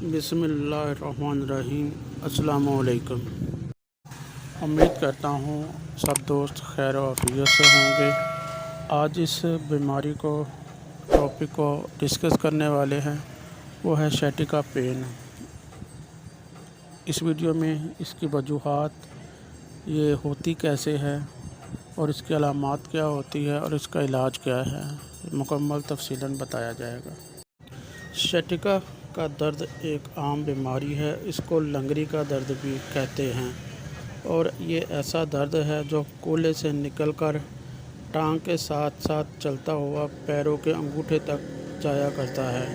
بسم اللہ الرحمن الرحیم۔ السلام علیکم۔ امید کرتا ہوں سب دوست خیر و عافیت سے ہوں گے۔ آج اس بیماری ٹاپک کو ڈسکس کرنے والے ہیں، وہ ہے سیٹیکا پین۔ اس ویڈیو میں اس کی وجوہات، یہ ہوتی کیسے ہے اور اس کی علامات کیا ہوتی ہے اور اس کا علاج کیا ہے، مکمل تفصیلاً بتایا جائے گا۔ سیٹیکا کا درد ایک عام بیماری ہے، اس کو لنگڑی کا درد بھی کہتے ہیں، اور یہ ایسا درد ہے جو کولے سے نکل کر ٹانگ کے ساتھ ساتھ چلتا ہوا پیروں کے انگوٹھے تک جایا کرتا ہے۔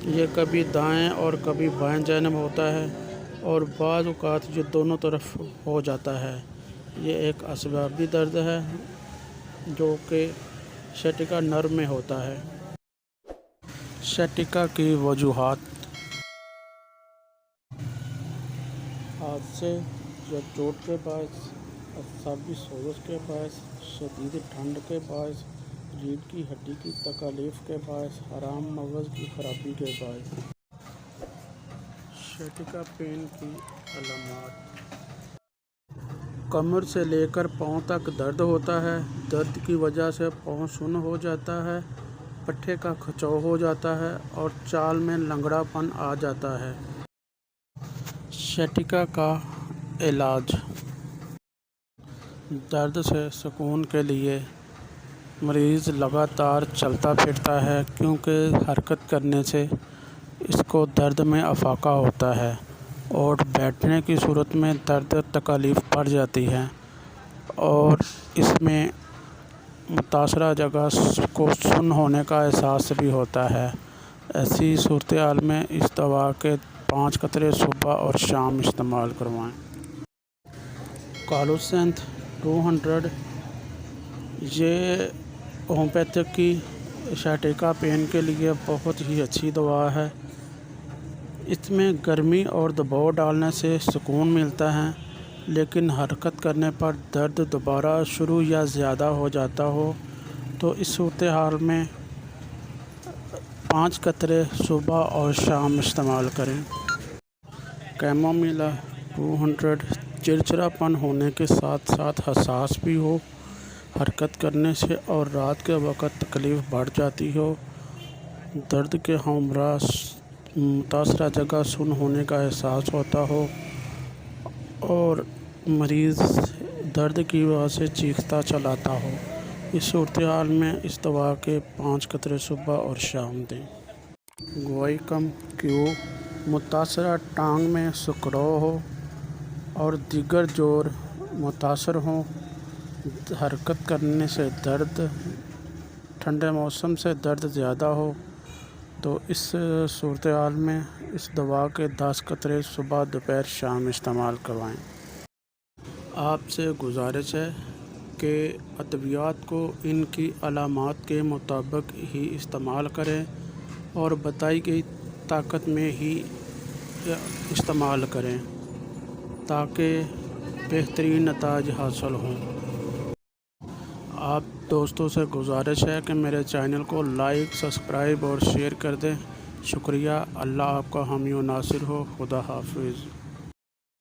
یہ کبھی دائیں اور کبھی بائیں جانب ہوتا ہے اور بعض اوقات یہ دونوں طرف ہو جاتا ہے۔ یہ ایک اسبابی درد ہے جو کہ سیٹیکا نرو میں ہوتا ہے۔ سیٹیکا کی وجوہات: حادثے یا چوٹ کے باعث، اعصابی سوزش کے باعث، شدید ٹھنڈ کے باعث، ریڑھ کی ہڈی کی تکلیف کے باعث، حرام مغز کی خرابی کے باعث۔ سیٹیکا پین کی علامات: کمر سے لے کر پاؤں تک درد ہوتا ہے۔ درد کی وجہ سے پاؤں سن ہو جاتا ہے، پٹھے کا کھچاؤ ہو جاتا ہے اور چال میں لنگڑا پن آ جاتا ہے۔ سیٹیکا کا علاج: درد سے سکون کے لیے مریض لگاتار چلتا پھرتا ہے، کیونکہ حرکت کرنے سے اس کو درد میں افاقہ ہوتا ہے، اور بیٹھنے کی صورت میں درد تکلیف بڑھ جاتی ہے اور اس میں متاثرہ جگہ کو سن ہونے کا احساس بھی ہوتا ہے۔ ایسی صورتحال میں اس دوا کے 5 قطرے صبح اور شام استعمال کروائیں۔ کالوسینتھ 200 یہ ہومیوپیتھک کی سیٹیکا پین کے لیے بہت ہی اچھی دوا ہے۔ اس میں گرمی اور دباؤ ڈالنے سے سکون ملتا ہے، لیکن حرکت کرنے پر درد دوبارہ شروع یا زیادہ ہو جاتا ہو تو اس صورتحال میں 5 قطرے صبح اور شام استعمال کریں۔ کیمومیلا 200 چڑچڑاپن ہونے کے ساتھ ساتھ حساس بھی ہو، حرکت کرنے سے اور رات کے وقت تکلیف بڑھ جاتی ہو، درد کے ہمراہ متاثرہ جگہ سن ہونے کا احساس ہوتا ہو اور مریض درد کی وجہ سے چیختا چلاتا ہو، اس صورتحال میں اس دوا کے 5 قطرے صبح اور شام دیں۔ گوائکم کیو متاثرہ ٹانگ میں سکڑو ہو اور دیگر جوڑ متاثر ہوں، حرکت کرنے سے درد، ٹھنڈے موسم سے درد زیادہ ہو تو اس صورتحال میں اس دوا کے 10 قطرے صبح دوپہر شام استعمال کروائیں۔ آپ سے گزارش ہے کہ ادویات کو ان کی علامات کے مطابق ہی استعمال کریں اور بتائی گئی طاقت میں ہی استعمال کریں تاکہ بہترین نتائج حاصل ہوں۔ آپ دوستوں سے گزارش ہے کہ میرے چینل کو لائک، سبسکرائب اور شیئر کر دیں۔ شکریہ۔ اللہ آپ کا حامی و ناصر ہو۔ خدا حافظ۔